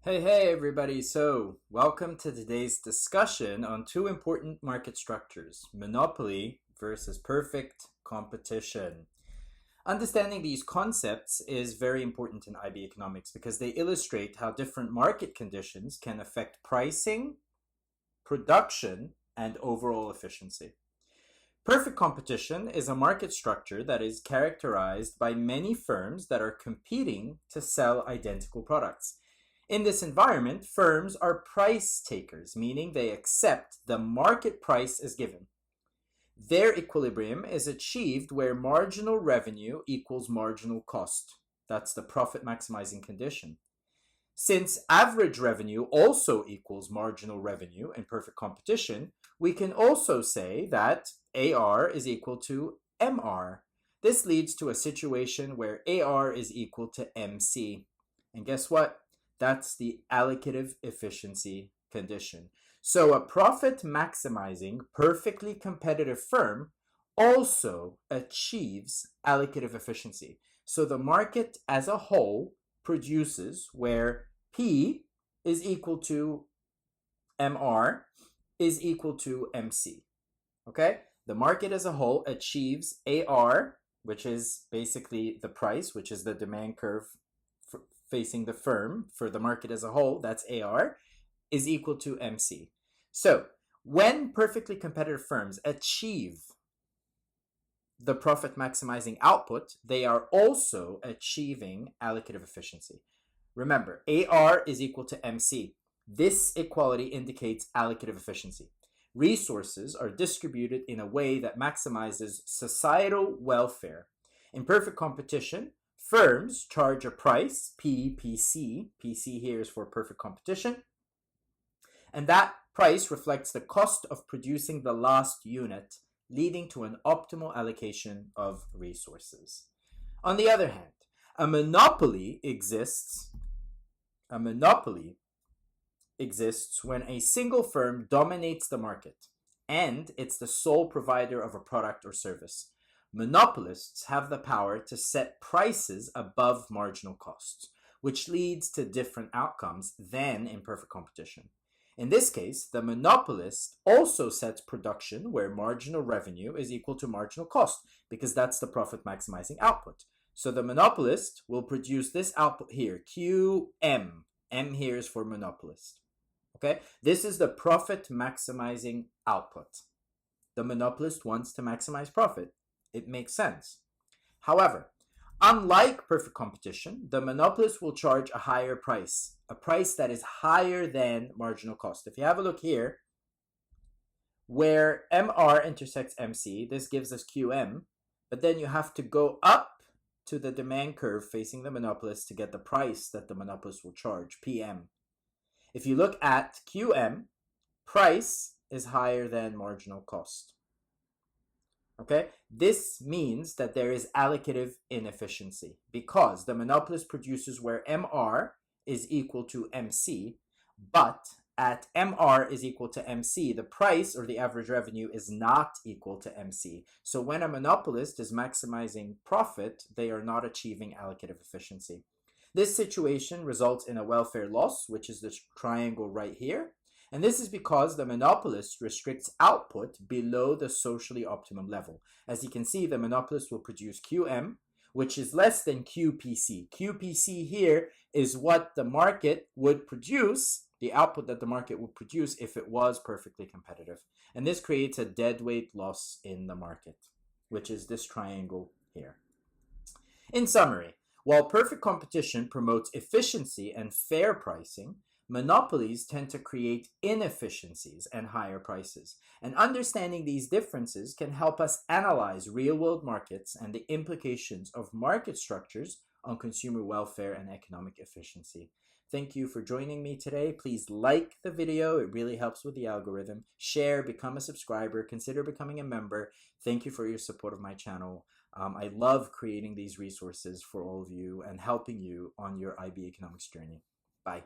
Hey everybody, so welcome to today's discussion on two important market structures, monopoly versus perfect competition. Understanding these concepts is very important in IB economics because they illustrate how different market conditions can affect pricing, production, and overall efficiency. Perfect competition is a market structure that is characterized by many firms that are competing to sell identical products. In this environment, firms are price takers, meaning they accept the market price as given. Their equilibrium is achieved where marginal revenue equals marginal cost. That's the profit maximizing condition. Since average revenue also equals marginal revenue in perfect competition, we can also say that AR is equal to MR. This leads to a situation where AR is equal to MC. And guess what? That's the allocative efficiency condition. So a profit maximizing, perfectly competitive firm also achieves allocative efficiency. So the market as a whole produces where P is equal to MR is equal to MC. Okay? The market as a whole achieves AR, which is basically the price, which is the demand curve facing the firm for the market as a whole, that's AR, is equal to MC. So when perfectly competitive firms achieve the profit maximizing output, they are also achieving allocative efficiency. Remember, AR is equal to MC. This equality indicates allocative efficiency. Resources are distributed in a way that maximizes societal welfare. In perfect competition, firms charge a price, PC. PC here is for perfect competition. And that price reflects the cost of producing the last unit, leading to an optimal allocation of resources. On the other hand, a monopoly exists when a single firm dominates the market and it's the sole provider of a product or service. Monopolists have the power to set prices above marginal costs, which leads to different outcomes than in perfect competition. In this case, the monopolist also sets production where marginal revenue is equal to marginal cost, because that's the profit maximizing output. So the monopolist will produce this output here, QM. M here is for monopolist. Okay, this is the profit maximizing output. The monopolist wants to maximize profit. It makes sense. However, unlike perfect competition, the monopolist will charge a higher price, a price that is higher than marginal cost. If you have a look here, where MR intersects MC, this gives us QM, but then you have to go up to the demand curve facing the monopolist to get the price that the monopolist will charge, PM. If you look at QM, price is higher than marginal cost. Okay, this means that there is allocative inefficiency because the monopolist produces where MR is equal to MC, but at MR is equal to MC, the price or the average revenue is not equal to MC. So when a monopolist is maximizing profit, they are not achieving allocative efficiency. This situation results in a welfare loss, which is this triangle right here. And this is because the monopolist restricts output below the socially optimum level. As you can see, the monopolist will produce QM, which is less than QPC. QPC here is what the market would produce, the output that the market would produce if it was perfectly competitive. And this creates a deadweight loss in the market, which is this triangle here. In summary, while perfect competition promotes efficiency and fair pricing, monopolies tend to create inefficiencies and higher prices. And understanding these differences can help us analyze real-world markets and the implications of market structures on consumer welfare and economic efficiency. Thank you for joining me today. Please like the video. It really helps with the algorithm. Share, become a subscriber, consider becoming a member. Thank you for your support of my channel. I love creating these resources for all of you and helping you on your IB economics journey. Bye.